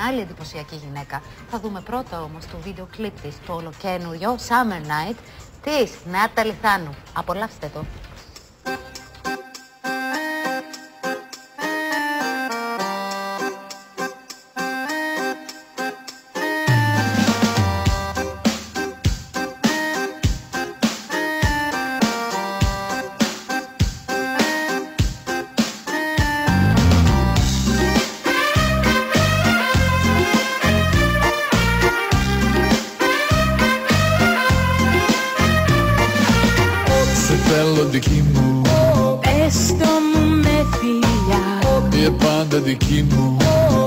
Άλλη εντυπωσιακή γυναίκα. Θα δούμε πρώτα όμως το βίντεο κλιπ της, το ολοκαίνουριο Summer Night της Νάταλι Θάνου. Απολαύστε το. Θέλω δική μου, πες το μου με φιλιά, πάντα δική μου.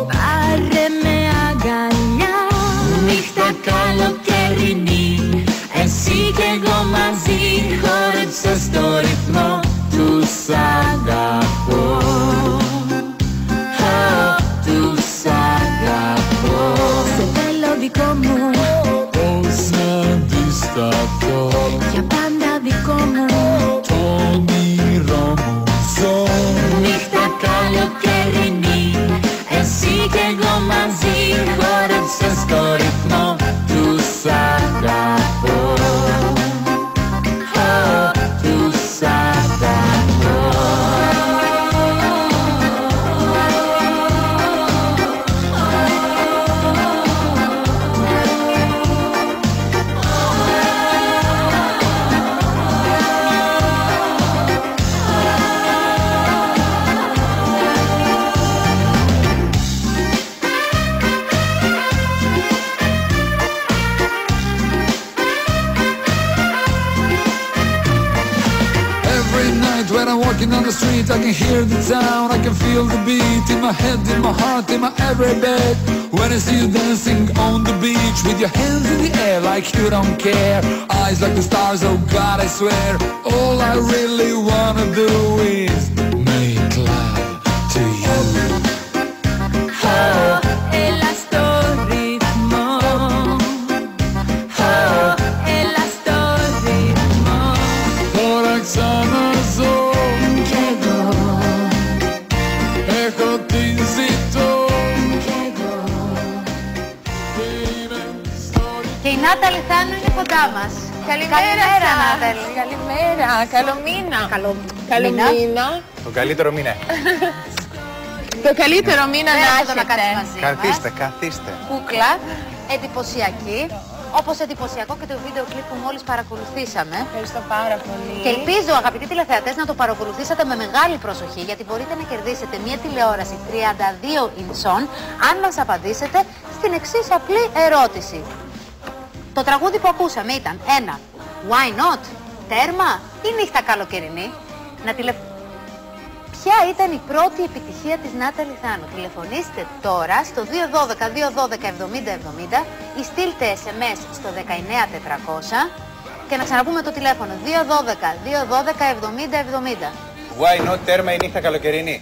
πάρε με αγκαλιά, νύχτα καλοκαιρινή, εσύ κι εγώ μαζί, χόρεψα στο ρυθμό του σ' αγαπώ, του σ' αγαπώ. Σε θέλω δικό μου, Πώς να αντισταθώ, για πάντα δικό μου, το όνειρό μου ζω. νύχτα καλοκαιρινή, εσύ κι εγώ μαζί, χόρεψα στο ρυθμό του σ' αγαπώ, του σ' αγαπώ. When I'm walking on the street, I can hear the sound, I can feel the beat in my head, in my heart, in my every bed. When I see you dancing on the beach with your hands in the air like you don't care, eyes like the stars, oh God, I swear, all I really wanna do is make love to you. Έλα στο ρυθμό, έλα στο ρυθμό. Τώρα ξαναζώ, Κι εγώ, έχω τι ζητώ. κι εγώ. Είμαι στο Και η Νάταλι Θάνου είναι κοντά μας. Καλημέρα, Νάταλι. Καλημέρα, καλό μήνα. Καλό μήνα. Το καλύτερο μήνα. Το καλύτερο μήνα να Πέρα εδώ να κάτσεις έχετε. μαζί Καθίστε, μας. καθίστε. Κούκλα, εντυπωσιακή. Όπως εντυπωσιακό και το βίντεο κλιπ που μόλις παρακολουθήσαμε. Ευχαριστώ πάρα πολύ. Και ελπίζω, αγαπητοί τηλεθεατές, να το παρακολουθήσατε με μεγάλη προσοχή, γιατί μπορείτε να κερδίσετε μια τηλεόραση 32 ιντσών αν μας απαντήσετε στην εξής απλή ερώτηση. Το τραγούδι που ακούσαμε ήταν ένα Why not, τέρμα ή νύχτα καλοκαιρινή. Ποια ήταν η πρώτη επιτυχία της Νάταλι Θάνου? Τηλεφωνήστε τώρα στο 212-212-7070 ή στείλτε SMS στο 19400 και να ξαναπούμε το τηλέφωνο 212-212-7070. Why not, τέρμα η νύχτα καλοκαιρινή.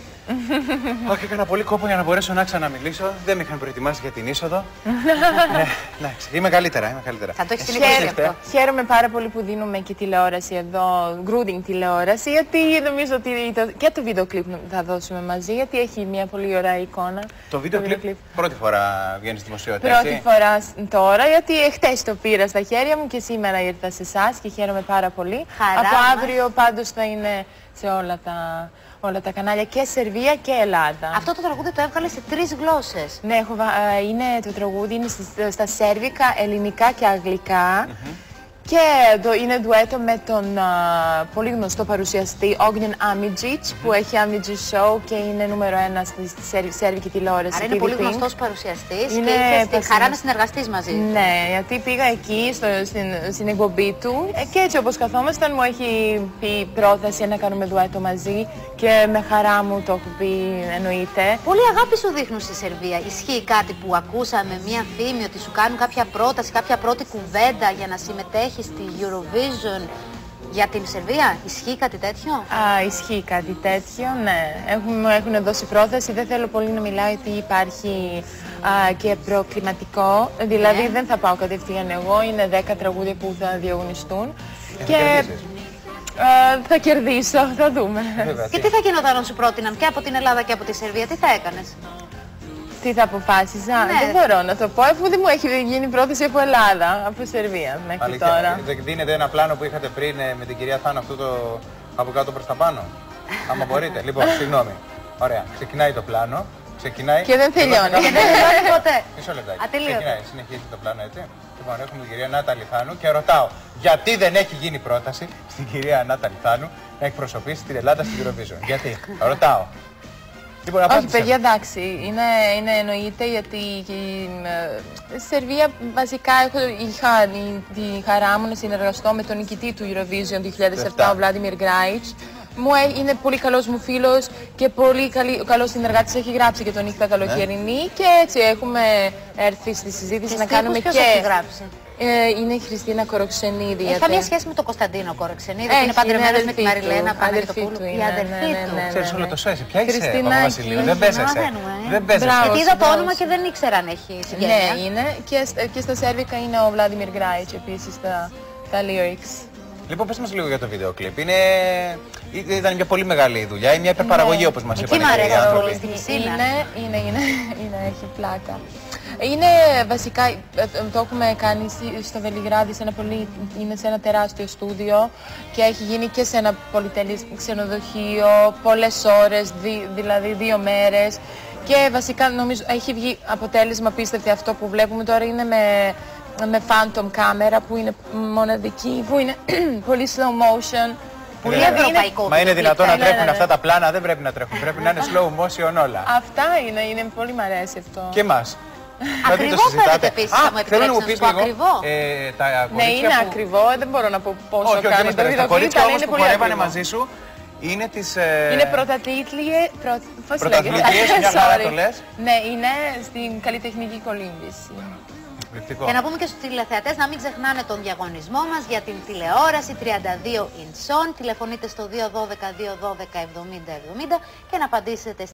Όχι, έκανα πολύ κόπο για να μπορέσω να ξαναμιλήσω. Δεν με είχαν προετοιμάσει για την είσοδο. Εντάξει, είμαι καλύτερα. Θα το έχεις συνηθίσει αυτό. Χαίρομαι πάρα πολύ που δίνουμε και τηλεόραση εδώ, γκρούντινγκ τηλεόραση, γιατί νομίζω ότι και το βίντεο κλιπ θα δώσουμε μαζί, γιατί έχει μια πολύ ωραία εικόνα. Το βίντεο κλιπ πρώτη φορά βγαίνει στη δημοσιότητα, Πρώτη φορά τώρα, γιατί χτες το πήρα στα χέρια μου και σήμερα ήρθα σε εσάς και χαίρομαι πάρα πολύ. Χαρά Από μας. αύριο πάντως θα είναι σε όλα τα κανάλια και Σερβία και Ελλάδα. Αυτό το τραγούδι το έβγαλε σε 3 γλώσσες. Ναι, το τραγούδι είναι στα σέρβικα, ελληνικά και αγγλικά. Και είναι ντουέτο με τον πολύ γνωστό παρουσιαστή Ognjen Amidžić, που έχει Amidžić Show και είναι νούμερο 1 στη σέρβικη τηλεόραση. Άρα είναι πολύ γνωστός παρουσιαστής Είναι και είχες τη χαρά πασινός. να συνεργαστείς μαζί του. Ναι, γιατί πήγα εκεί στην εκπομπή του και έτσι όπως καθόμασταν μου έχει πει πρόθεση να κάνουμε ντουέτο μαζί και με χαρά μου το έχω πει, εννοείται. Πολύ αγάπη σου δείχνουν στη Σερβία. Ισχύει κάτι που ακούσαμε, μία φήμη, ότι σου κάνουν κάποια πρόταση, κάποια πρώτη κουβέντα για να συμμετέχεις στη Eurovision για την Σερβία? Ισχύει κάτι τέτοιο? Ισχύει κάτι τέτοιο, ναι. Έχουν δώσει πρόθεση. Δεν θέλω πολύ να μιλάω γιατί υπάρχει και προκληματικό. Δηλαδή δεν θα πάω κατευθείαν εγώ. Είναι 10 τραγούδια που θα διαγωνιστούν. Και θα κερδίσω, θα δούμε. Και τι θα γινόταν αν σου πρότειναν και από την Ελλάδα και από τη Σερβία, τι θα έκανες? Τι θα αποφάσιζα, Ναι. δεν μπορώ να το πω, αφού δεν μου έχει γίνει πρόθεση από Ελλάδα, από Σερβία μέχρι Αλήθεια, τώρα. δεν δίνετε ένα πλάνο που είχατε πριν με την κυρία Θάνο, αυτό το από κάτω προς τα πάνω. Άμα μπορείτε. Λοιπόν, συγγνώμη. Ωραία. Ξεκινάει το πλάνο. Ξεκινάει. Και δεν τελειώνει. Και δεν τελειώνει ποτέ. Μισό λεπτάκι. Ατελείωτο. Ξεκινάει. Συνεχίζει το πλάνο, έτσι. Λοιπόν, έχουμε την κυρία Νάτα Λιθάνου και ρωτάω γιατί δεν έχει γίνει πρόταση στην κυρία Νάτα Λιθάνου να εκπροσωπήσει την Ελλάδα στην Eurovision. Γιατί. Ρωτάω. Λοιπόν, Όχι, απάντησε. παιδιά, εντάξει, είναι εννοείται γιατί στη Σερβία βασικά είχα τη χαρά μου να συνεργαστώ με τον νικητή του Eurovision 2007, ο Βλάντιμιρ Γκράιτς. Είναι πολύ καλός μου φίλος και πολύ καλός συνεργάτης, έχει γράψει και τον Νύχτα Καλοκαιρινή και έτσι έχουμε έρθει στη συζήτηση να κάνουμε Ποιος έχει γράψει? Είναι η Χριστίνα Κοροξενίδη. Έχει καμία σχέση με τον Κωνσταντίνο Κοροξενίδη, που είναι παντρεμένος με τη Μαριλένα Παναγιωτοπούλου. Η αδερφή του. Ξέρεις όλο το σέσαι. Ποια είσαι, Χριστίνα Παπαβασιλείου. εκεί. Δεν παίζεσαι. Δεν παίζεσαι. Μπράβο. Γιατί είδα το Μπράβο. όνομα και δεν ήξερα αν έχει συγγένεια. Ναι, είναι. Και στα Σέρβικα είναι ο Βλάντιμιρ Γκράιτς επίσης τα lyrics. Λοιπόν, πες μας λίγο για το βίντεο κλιπ. Ήταν μια πολύ μεγάλη δουλειά, μια υπερπαραγωγή όπως μας είπαν Εκεί μ' οι αρέσει άνθρωποι. πολύ, στη Μυσίνα. Είναι, έχει πλάκα. Είναι βασικά, το έχουμε κάνει στο Βελιγράδι, είναι σε ένα τεράστιο στούντιο και έχει γίνει και σε ένα πολυτελές ξενοδοχείο, πολλές ώρες, δηλαδή 2 μέρες. Και βασικά νομίζω έχει βγει αποτέλεσμα πίστευτε, αυτό που βλέπουμε τώρα είναι με phantom κάμερα που είναι μοναδική, που είναι πολύ slow motion. Πολύ Δηλαδή, ευρωπαϊκό. Μα είναι δυνατόν να Ναι, τρέχουν ναι. αυτά τα πλάνα, δεν πρέπει να τρέχουν. Πρέπει να είναι slow motion όλα. Αυτά είναι πολύ μ' αρέσει αυτό. Και εμάς. Ακριβό φαίνεται επίσης, θα μου θέλω να μου επιτρέψεις πεις να σου πω λίγο. ακριβό. Τα Ναι, κορίτσια είναι που... ακριβό, δεν μπορώ να πω πόσο Όχι, όχι, κάνει δεν το μας βίντεο τα κλιπ, κορίτσια αλλά όμως είναι που πολύ χορεύανε ακριβό. μαζί σου είναι τις... Είναι πρωταθλήτριε, πώς Πρωταθλήτριες, μια χαρά το λες. Ναι, είναι στην καλλιτεχνική κολύμβηση. Εκπληκτικό. Και να πούμε και στους τηλεθεατές να μην ξεχνάνε τον διαγωνισμό μας για την τηλεόραση 32 ιντσών. Τηλεφωνείτε στο 212 212 70 70 και να απαντήσετε